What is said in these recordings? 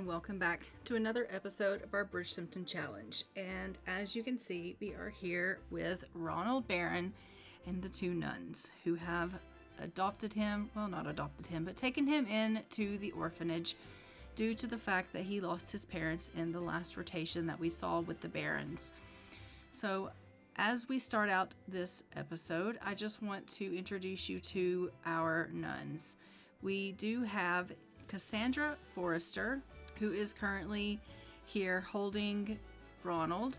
welcome back to another episode of our Bridgesimton challenge. And as you can see, we are here with Ronald, Barren, and the two nuns who have adopted him, well, not adopted him, but taken him into the orphanage due to the fact that he lost his parents in the last rotation that we saw with the Barrens. So as we start out this episode, I just want to introduce you to our nuns. We do have Cassandra Forrester, who is currently here holding Ronald.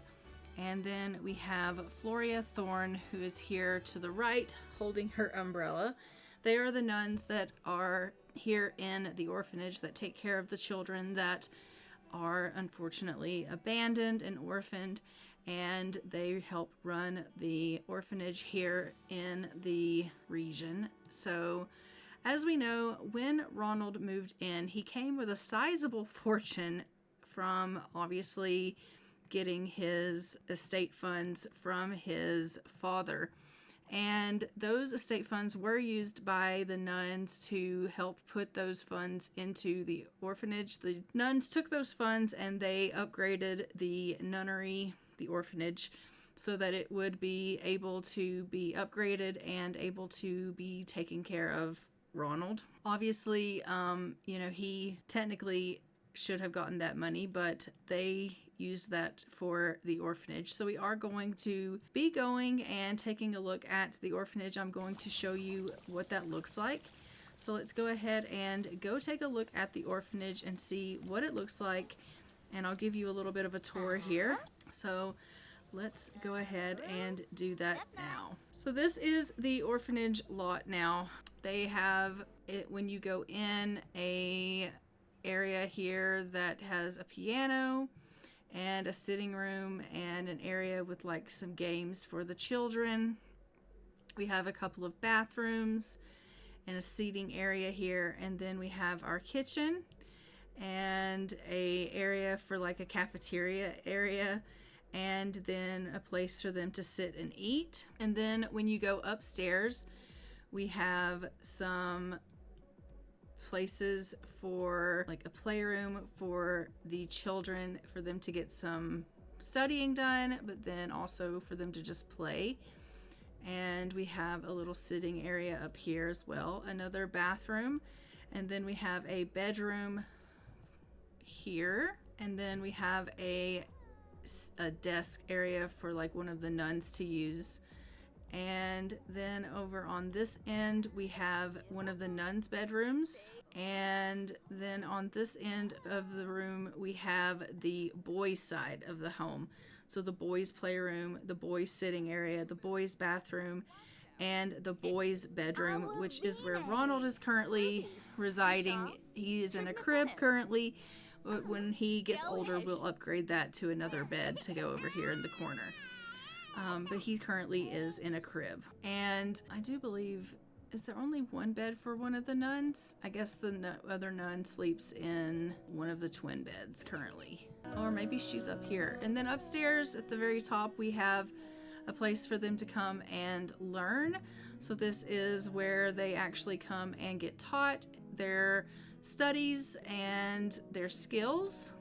And then we have Floria Thorne, who is here to the right holding her umbrella. They are the nuns that are here in the orphanage that take care of the children that are unfortunately abandoned and orphaned, and they help run the orphanage here in the region. So as we know, when Ronald moved in, he came with a sizable fortune from obviously getting his estate funds from his father. And those estate funds were used by the nuns to help put those funds into the orphanage. The nuns took those funds and they upgraded the nunnery, the orphanage, so that it would be able to be upgraded and able to be taking care of Ronald. Obviously, he technically should have gotten that money, but they used that for the orphanage. So we are going to be going and taking a look at the orphanage. I'm going to show you what that looks like. So let's go ahead and go take a look at the orphanage and see what it looks like. And I'll give you a little bit of a tour here. So let's go ahead and do that now. So this is the orphanage lot now. They have it when you go in, a area here that has a piano and a sitting room and an area with like some games for the children. We have a couple of bathrooms and a seating area here, and then we have our kitchen and a area for like a cafeteria area, and then a place for them to sit and eat. And then when you go upstairs, we have some places for like a playroom for the children, for them to get some studying done, but then also for them to just play. And we have a little sitting area up here as well, another bathroom, and then we have a bedroom here, and then we have a desk area for like one of the nuns to use. And then over on this end, we have one of the nuns' bedrooms. And then on this end of the room, we have the boys' side of the home. So the boys' playroom, the boys' sitting area, the boys' bathroom, and the boys' bedroom, which is where Ronald is currently residing. He is in a crib currently, but when he gets older, we'll upgrade that to another bed to go over here in the corner. But he currently is in a crib. And I do believe, is there only one bed for one of the nuns? I guess the other nun sleeps in one of the twin beds currently. Or maybe she's up here. And then upstairs at the very top, we have a place for them to come and learn. So this is where they actually come and get taught their studies and their skills.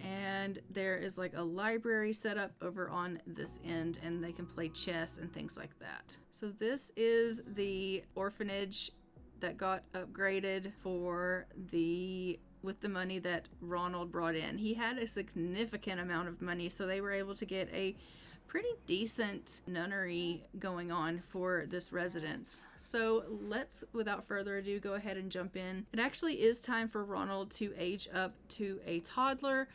And there is like a library set up over on this end, and they can play chess and things like that. So this is the orphanage that got upgraded with the money that Ronald brought in. He had a significant amount of money, so they were able to get a pretty decent nunnery going on for this residence. So let's, without further ado, go ahead and jump in. It actually is time for Ronald to age up to a toddler.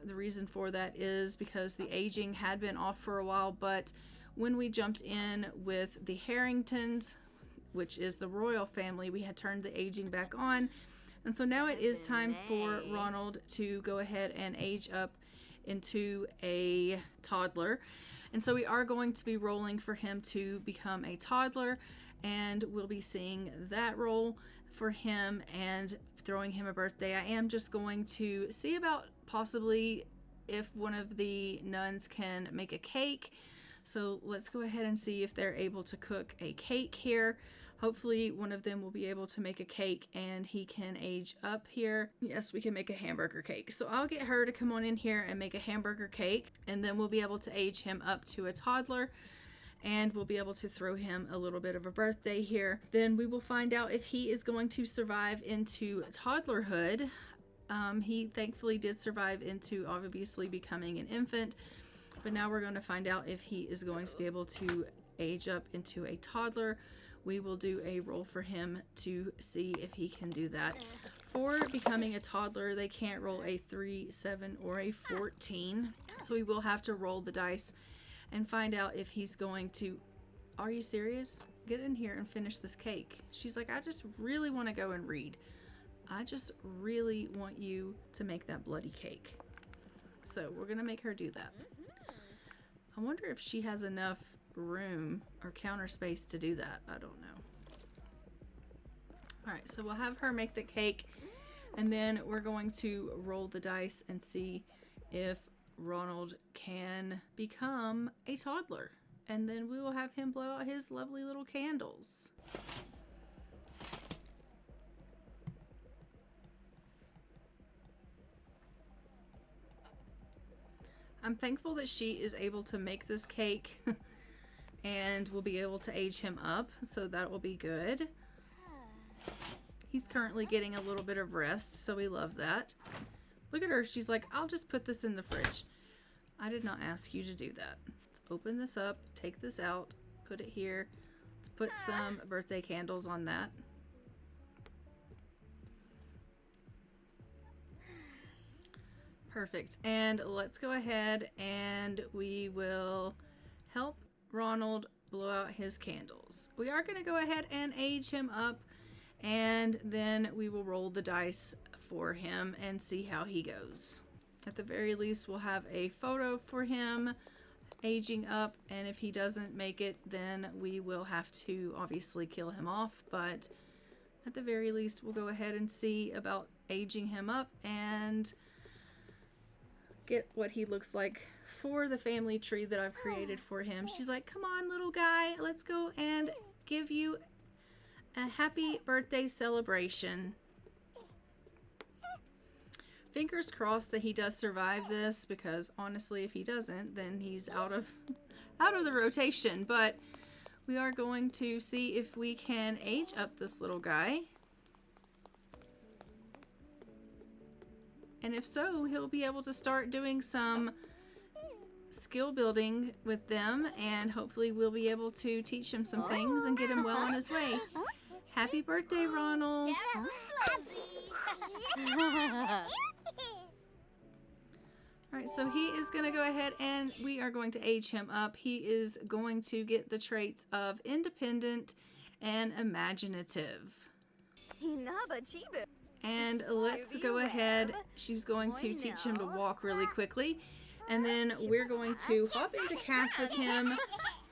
The reason for that is because the aging had been off for a while, but when we jumped in with the Harringtons, which is the royal family, we had turned the aging back on. And so now it is time for Ronald to go ahead and age up into a toddler. And so we are going to be rolling for him to become a toddler, and we'll be seeing that roll for him and throwing him a birthday. I am just going to see about possibly if one of the nuns can make a cake. So let's go ahead and see if they're able to cook a cake here. Hopefully one of them will be able to make a cake and he can age up here. Yes, we can make a hamburger cake. So I'll get her to come on in here and make a hamburger cake, and then we'll be able to age him up to a toddler, and we'll be able to throw him a little bit of a birthday here. Then we will find out if he is going to survive into toddlerhood. He thankfully did survive into obviously becoming an infant, but now we're going to find out if he is going to be able to age up into a toddler. We will do a roll for him to see if he can do that. For becoming a toddler, they can't roll a 3, 7, or a 14. So we will have to roll the dice and find out if he's going to... Are you serious? Get in here and finish this cake. She's like, I just really want to go and read. I just really want you to make that bloody cake. So we're going to make her do that. I wonder if she has enough room or counter space to do that. I don't know. Alright, so we'll have her make the cake, and then we're going to roll the dice and see if Ronald can become a toddler, and then we will have him blow out his lovely little candles. I'm thankful that she is able to make this cake and we'll be able to age him up, so that will be good. He's currently getting a little bit of rest, so we love that. Look at her. She's like, I'll just put this in the fridge. I did not ask you to do that. Let's open this up, take this out, put it here. Let's put some birthday candles on that. Perfect. And let's go ahead and we will help Ronald blow out his candles. We are going to go ahead and age him up, and then we will roll the dice for him and see how he goes. At the very least, we'll have a photo for him aging up, and if he doesn't make it, then we will have to obviously kill him off, but at the very least, we'll go ahead and see about aging him up and get what he looks like for the family tree that I've created for him. She's like, come on, little guy, let's go and give you a happy birthday celebration. Fingers crossed that he does survive this, because honestly, if he doesn't, then he's out of the rotation. But we are going to see if we can age up this little guy. And if so, he'll be able to start doing some skill building with them, and hopefully we'll be able to teach him some things and get him well on his way. Happy birthday, Ronald! Alright, so he is going to go ahead and we are going to age him up. He is going to get the traits of independent and imaginative. And let's go ahead. She's going to teach him to walk really quickly. And then we're going to hop into cast with him,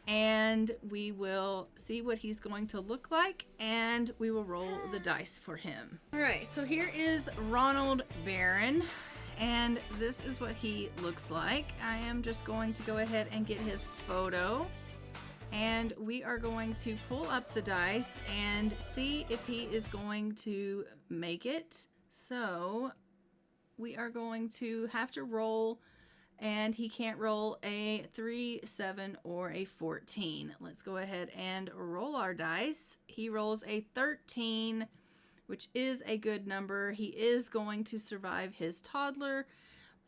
and we will see what he's going to look like, and we will roll the dice for him. Alright, so here is Ronald Barren, and this is what he looks like. I am just going to go ahead and get his photo, and we are going to pull up the dice and see if he is going to make it. So we are going to have to roll, and he can't roll a 3, 7, or a 14. Let's go ahead and roll our dice. He rolls a 13, which is a good number. He is going to survive his toddler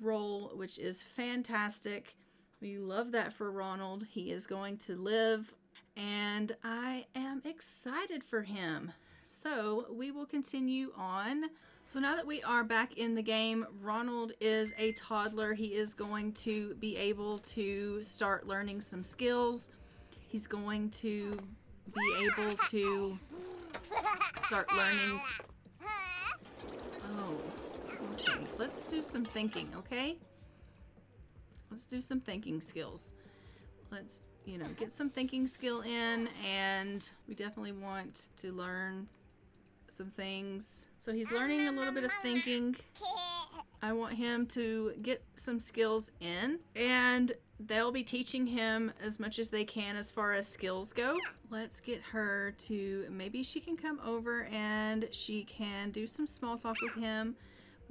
roll, which is fantastic. We love that for Ronald. He is going to live, and I am excited for him. So we will continue on. So now that we are back in the game, Ronald is a toddler. He is going to be able to start learning some skills. He's going to be able to start learning. Oh, okay. Let's do some thinking, okay? Let's do some thinking skills. Let's, get some thinking skill in, and we definitely want to learn some things. So he's learning a little bit of thinking. I want him to get some skills in, and they'll be teaching him as much as they can as far as skills go. Let's get her to, maybe she can come over and she can do some small talk with him.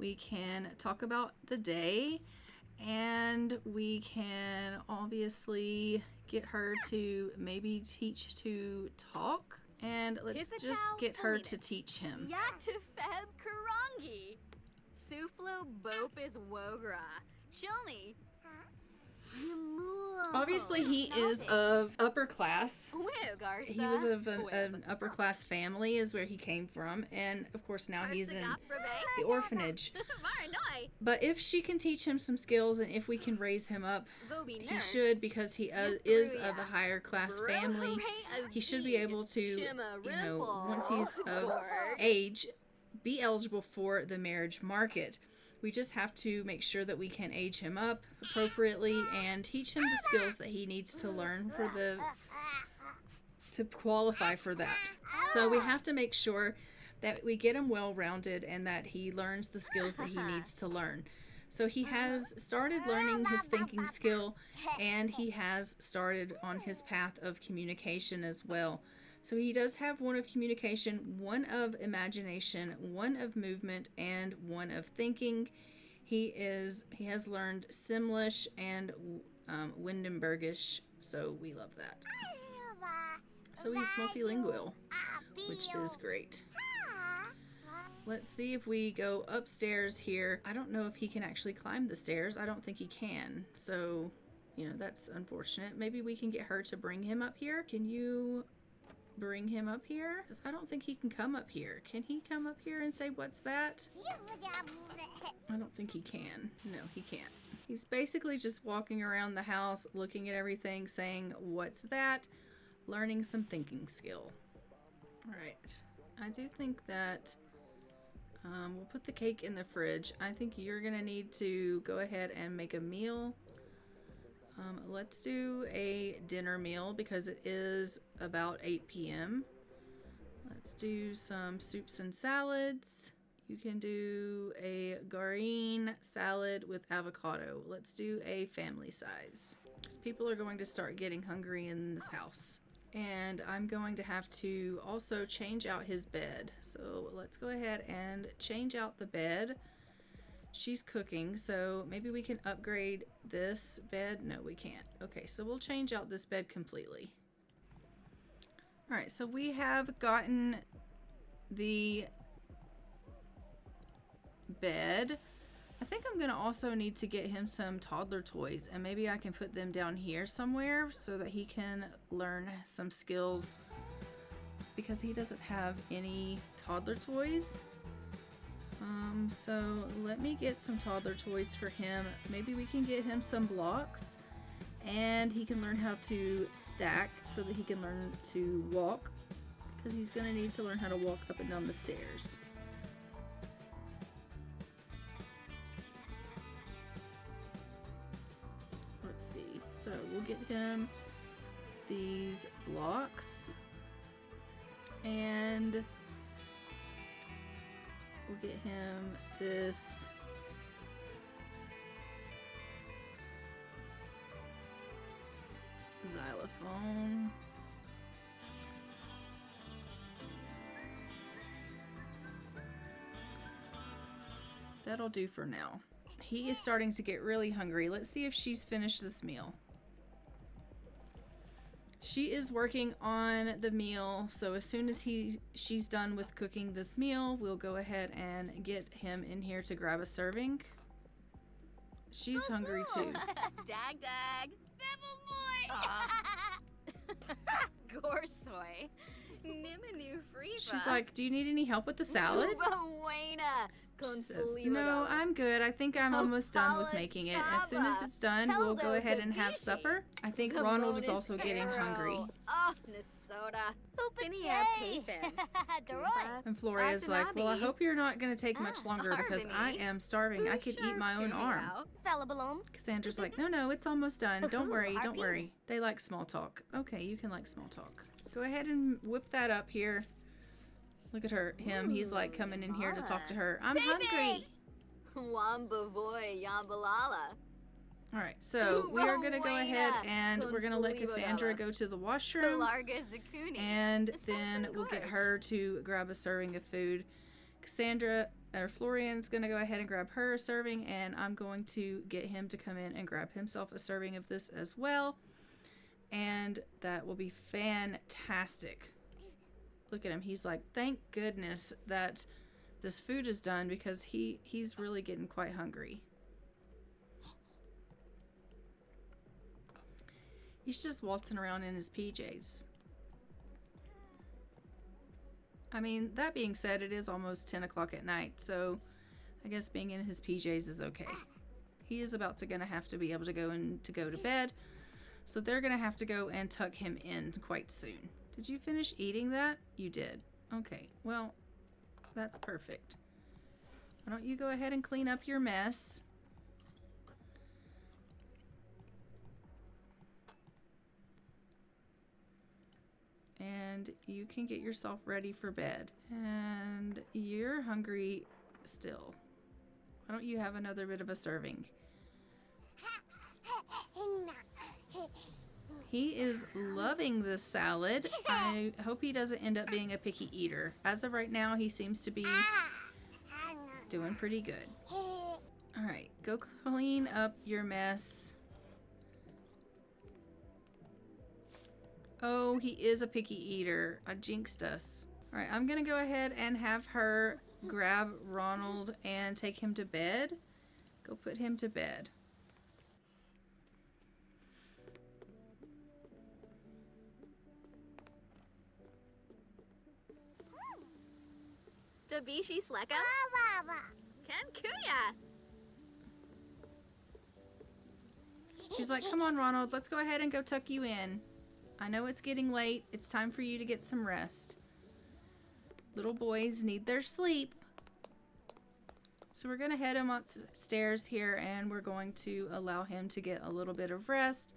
We can talk about the day, and we can obviously get her to maybe teach to talk. And let's just get her to teach him. Yatufeb Karangi. Suflo Bopis Wogra. Chilni. Obviously, he is of upper class. He was of an upper class family, is where he came from. And of course, now he's in the orphanage. But if she can teach him some skills, and if we can raise him up, he should, because he is of a higher class family. He should be able to, you know, once he's of age, be eligible for the marriage market. We just have to make sure that we can age him up appropriately and teach him the skills that he needs to learn to qualify for that. So we have to make sure that we get him well-rounded and that he learns the skills that he needs to learn. So he has started learning his thinking skill, and he has started on his path of communication as well. So he does have one of communication, one of imagination, one of movement, and one of thinking. He has learned Simlish and Windenburgish, so we love that. So he's multilingual, which is great. Let's see if we go upstairs here. I don't know if he can actually climb the stairs. I don't think he can. So, you know, that's unfortunate. Maybe we can get her to bring him up here. Can you bring him up here? Because I don't think he can come up here. Can he come up here and say, "What's that?" I don't think he can. No, he can't. He's basically just walking around the house, looking at everything, saying, "What's that?" Learning some thinking skill. All right. I do think that we'll put the cake in the fridge. I think you're going to need to go ahead and make a meal. Let's do a dinner meal because it is about 8 p.m. Let's do some soups and salads. You can do a garin salad with avocado. Let's do a family size, because people are going to start getting hungry in this house. And I'm going to have to also change out his bed. So let's go ahead and change out the bed. She's cooking, so maybe we can upgrade this bed. No, we can't. Okay, so we'll change out this bed completely. All right, so we have gotten the bed. I think I'm gonna also need to get him some toddler toys, and maybe I can put them down here somewhere so that he can learn some skills, because he doesn't have any toddler toys. So let me get some toddler toys for him. Maybe we can get him some blocks, and he can learn how to stack so that he can learn to walk, because he's gonna need to learn how to walk up and down the stairs. Let's see. So we'll get him these blocks, and we'll get him this xylophone. That'll do for now. He is starting to get really hungry. Let's see if she's finished this meal. She is working on the meal, so as soon as she's done with cooking this meal, we'll go ahead and get him in here to grab a serving. She's hungry too. Dag dag. Bibble boy. Gorsoy. Nimanu Freeva. She's like, "Do you need any help with the salad?" She says, "No, I'm good. I think I'm almost done with making it. As soon as it's done, we'll go ahead and have supper." I think Ronald is also getting hungry. Oh, Nasoda. And Floria's like, "Well, I hope you're not going to take much longer, because I am starving. I could eat my own arm." Cassandra's like, "No, it's almost done. Don't worry, don't worry." They like small talk. Okay, you can like small talk. Go ahead and whip that up here. Look at him. He's like coming in here to talk to her. "I'm hungry." Wambavoy Yambalala. All right, so we are going to go ahead and we're going to let Cassandra go to the washroom. Larga Zakuni. And then we'll get her to grab a serving of food. Cassandra, or Florian's going to go ahead and grab her a serving, and I'm going to get him to come in and grab himself a serving of this as well. And that will be fantastic. Look at him. He's like, thank goodness that this food is done, because he's really getting quite hungry. He's just waltzing around in his PJs. I mean, that being said, it is almost 10 o'clock at night, so I guess being in his PJs is okay. He is about to have to be able to go to bed, so they're gonna have to go and tuck him in quite soon. Did you finish eating that? You did. Okay, well, that's perfect. Why don't you go ahead and clean up your mess? And you can get yourself ready for bed. And you're hungry still. Why don't you have another bit of a serving? He is loving this salad. I hope he doesn't end up being a picky eater. As of right now, he seems to be doing pretty good. All right, go clean up your mess. Oh, he is a picky eater. I jinxed us. All right, I'm going to go ahead and have her grab Ronald and take him to bed. Go put him to bed. Dabishi Sleka. Kankuya. She's like, come on, Ronald, let's go ahead and go tuck you in. I know it's getting late. It's time for you to get some rest. Little boys need their sleep. So we're going to head him upstairs here, and we're going to allow him to get a little bit of rest.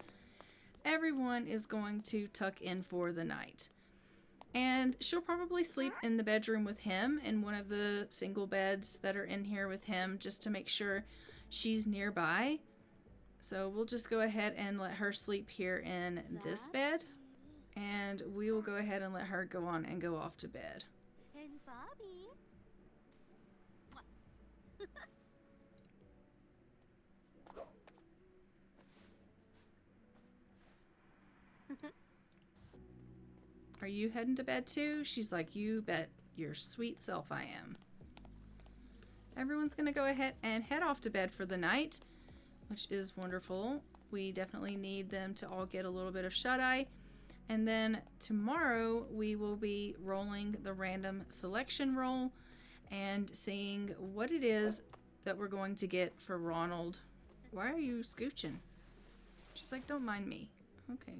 Everyone is going to tuck in for the night. And she'll probably sleep in the bedroom with him, in one of the single beds that are in here with him, just to make sure she's nearby. So we'll just go ahead and let her sleep here in this bed. And we will go ahead and let her go on and go off to bed. And Bobby. Are you heading to bed too? She's like, you bet your sweet self I am. Everyone's going to go ahead and head off to bed for the night, which is wonderful. We definitely need them to all get a little bit of shut-eye. And then tomorrow we will be rolling the random selection roll and seeing what it is that we're going to get for Ronald. Why are you scooching? She's like, don't mind me. Okay.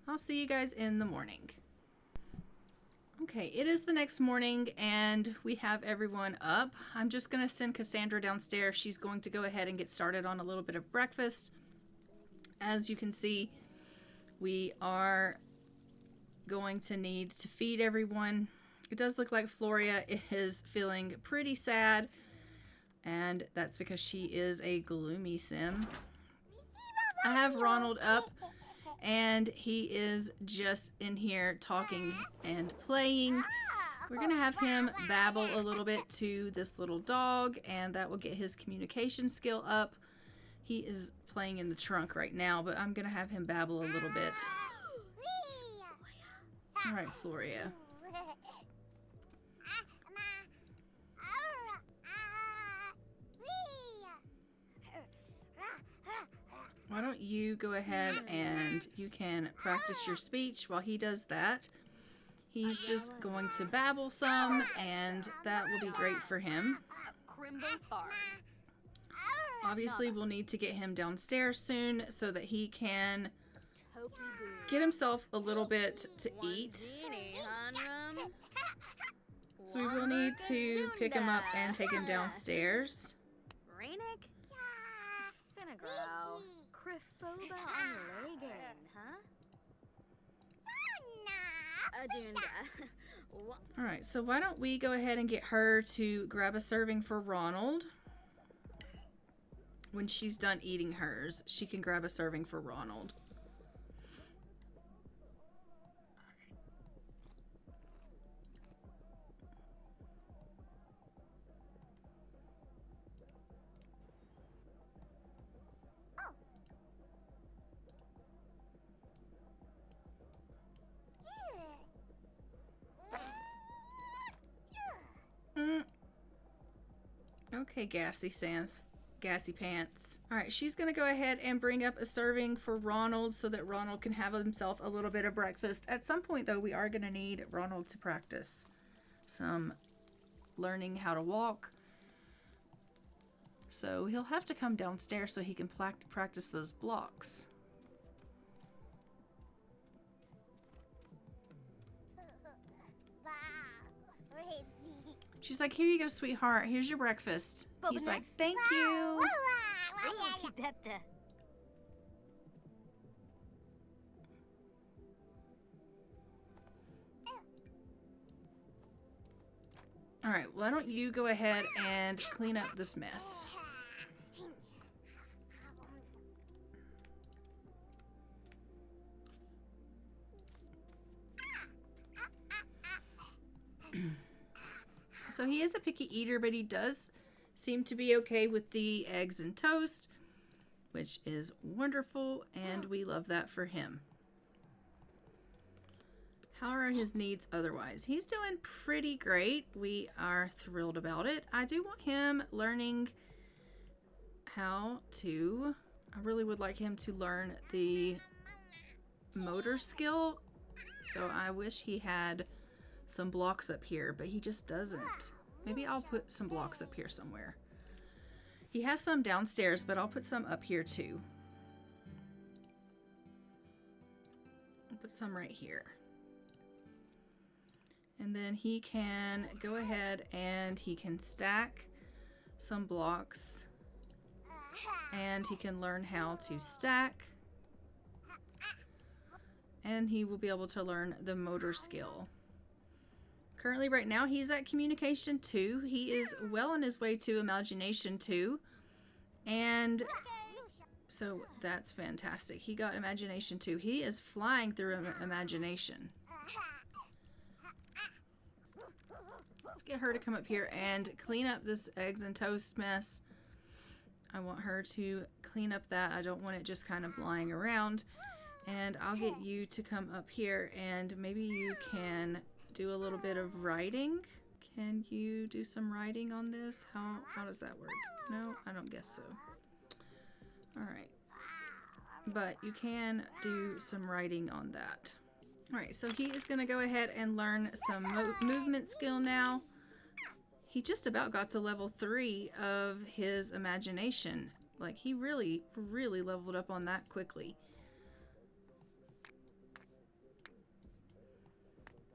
I'll see you guys in the morning. Okay, it is the next morning and we have everyone up. I'm just going to send Cassandra downstairs. She's going to go ahead and get started on a little bit of breakfast. As you can see, we are going to need to feed everyone. It does look like Floria is feeling pretty sad, and that's because she is a gloomy sim. I have Ronald up, and he is just in here talking and playing. We're going to have him babble a little bit to this little dog, and that will get his communication skill up. He is playing in the trunk right now, but I'm going to have him babble a little bit. All right, Floria. Why don't you go ahead and you can practice your speech while he does that. He's just going to babble some, and that will be great for him. Obviously, we'll need to get him downstairs soon so that he can get himself a little bit to eat. So we will need to pick him up and take him downstairs. Alright, so why don't we go ahead and get her to grab a serving for Ronald. when she's done eating hers, she can grab a serving for Ronald. Okay, gassy pants. All right, she's gonna go ahead and bring up a serving for Ronald so that Ronald can have himself a little bit of breakfast. At some point, though, we are gonna need Ronald to practice some learning how to walk. So he'll have to come downstairs so he can practice those blocks. She's like, here you go, sweetheart. Here's your breakfast. He's like, thank you. All right, why don't you go ahead and clean up this mess? So he is a picky eater, but he does seem to be okay with the eggs and toast, which is wonderful, and we love that for him. How are his needs otherwise? He's doing pretty great. We are thrilled about it. I do want him learning how to... I really would like him to learn the motor skill. So I wish he had some blocks up here, but he just doesn't. Maybe I'll put some blocks up here somewhere. He has some downstairs, but I'll put some up here too. I'll put some right here. And then he can go ahead and he can stack some blocks, and he can learn how to stack, and he will be able to learn the motor skill. Currently, right now, he's at Communication 2. He is well on his way to Imagination 2. And so that's fantastic. He got Imagination 2. He is flying through Imagination. Let's get her to come up here and clean up this eggs and toast mess. I want her to clean up that. I don't want it just kind of lying around. And I'll get you to come up here, and maybe you can do a little bit of writing. Can you do some writing on this? How does that work? No, I don't guess so. All right. But you can do some writing on that. All right, so he is going to go ahead and learn some movement skill now. He just about got to level 3 of his imagination. Like, he really, really leveled up on that quickly.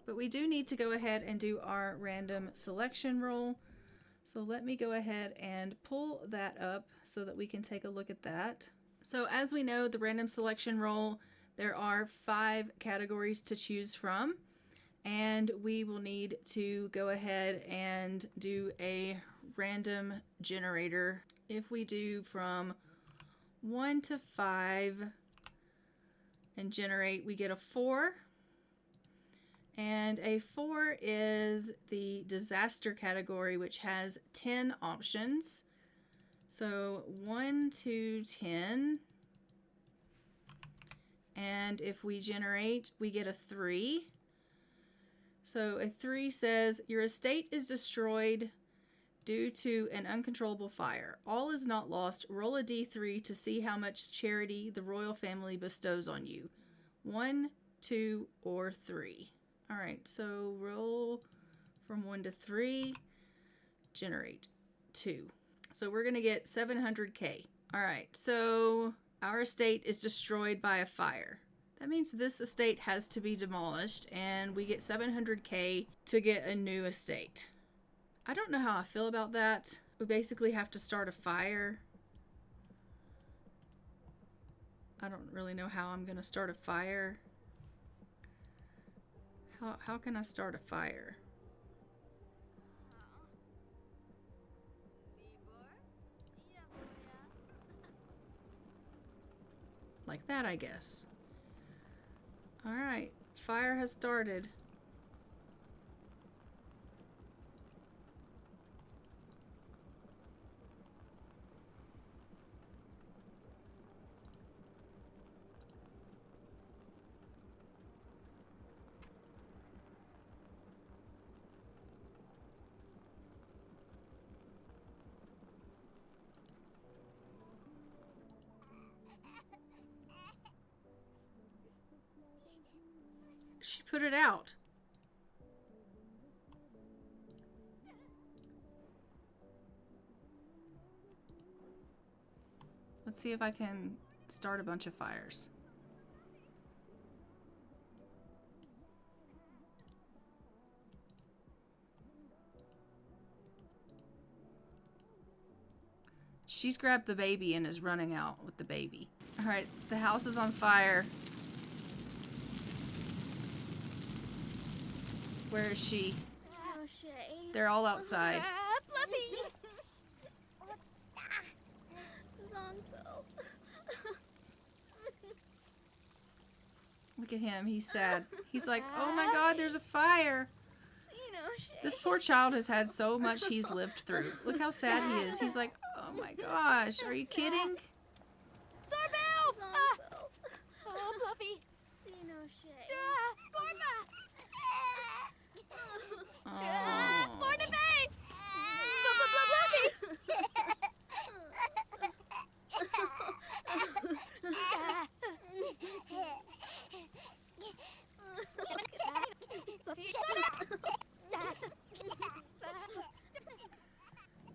But we do need to go ahead and do our random selection roll. So let me go ahead and pull that up so that we can take a look at that. So as we know, the random selection roll, there are 5 categories to choose from. And we will need to go ahead and do a random generator. If we do from 1 to 5 and generate, we get a 4. And a 4 is the disaster category, which has 10 options. So 1 to 10. And if we generate, we get a 3. So a 3 says, your estate is destroyed due to an uncontrollable fire. All is not lost. Roll a d3 to see how much charity the royal family bestows on you. 1, 2, or 3. All right, so roll from 1 to 3, generate 2. So we're going to get 700K. All right, so our estate is destroyed by a fire. That means this estate has to be demolished, and we get 700K to get a new estate. I don't know how I feel about that. We basically have to start a fire. I don't really know how I'm going to start a fire. How can I start a fire? Like that, I guess. Alright, fire has started. She put it out. Let's see if I can start a bunch of fires. She's grabbed the baby and is running out with the baby. Alright, the house is on fire. Where is she? They're all outside. Look at him. He's sad. He's like, oh my God, there's a fire. This poor child has had so much he's lived through. Look how sad he is. He's like, oh my gosh, are you kidding?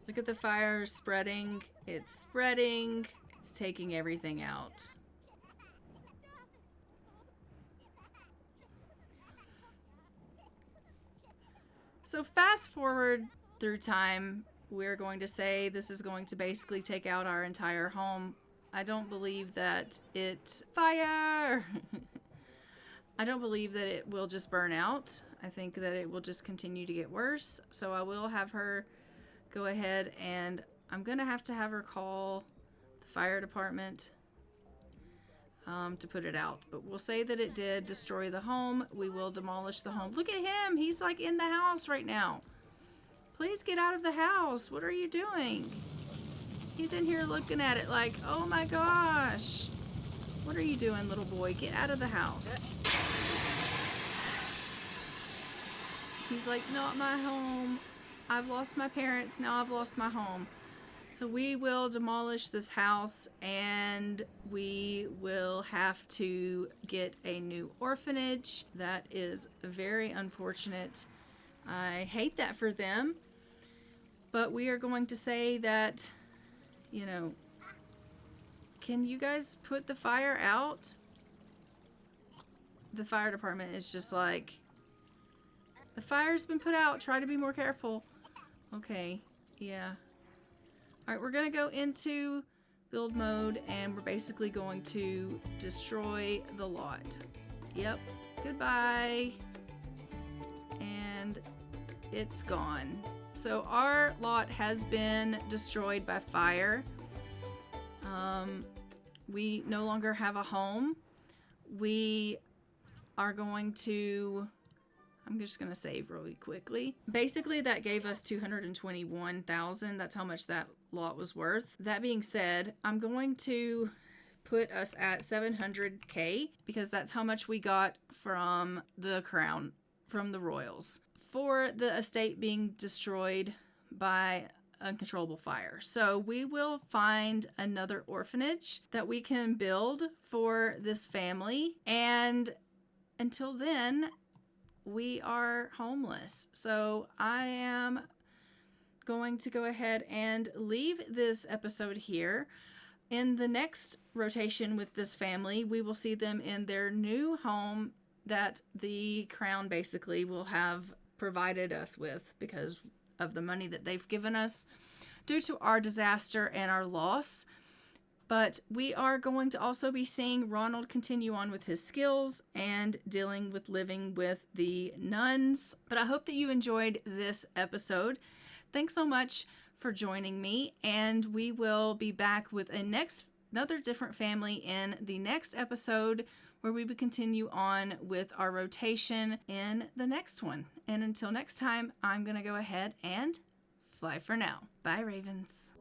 Look at the fire spreading. It's spreading. It's taking everything out. So fast forward through time, we're going to say this is going to basically take out our entire home. I don't believe that fire! I don't believe that it will just burn out. I think that it will just continue to get worse. So I will have her go ahead, and I'm going to have her call the fire department to put it out. But we'll say that it did destroy the home. We will demolish the home. Look at him. He's like in the house right now. Please get out of the house. What are you doing? He's in here looking at it like, oh my gosh. What are you doing, little boy? Get out of the house. He's like, not my home. I've lost my parents. Now I've lost my home. So we will demolish this house, and we will have to get a new orphanage. That is very unfortunate. I hate that for them. But we are going to say that, you know, can you guys put the fire out? The fire department is just like, the fire's been put out. Try to be more careful. Okay, yeah. Alright, we're going to go into build mode, and we're basically going to destroy the lot. Yep. Goodbye. And it's gone. So our lot has been destroyed by fire. We no longer have a home. We are going to... I'm just going to save really quickly. Basically, that gave us $221,000. That's how much that lot was worth. That being said, I'm going to put us at $700K because that's how much we got from the crown, from the royals, for the estate being destroyed by uncontrollable fire. So we will find another orphanage that we can build for this family. And until then, we are homeless. So I am going to go ahead and leave this episode here. In the next rotation with this family, we will see them in their new home that the crown basically will have provided us with because of the money that they've given us due to our disaster and our loss. But we are going to also be seeing Ronald continue on with his skills and dealing with living with the nuns. But I hope that you enjoyed this episode. Thanks so much for joining me, and we will be back with a next another different family in the next episode, where we would continue on with our rotation in the next one. And until next time, I'm going to go ahead and fly for now. Bye, Ravens.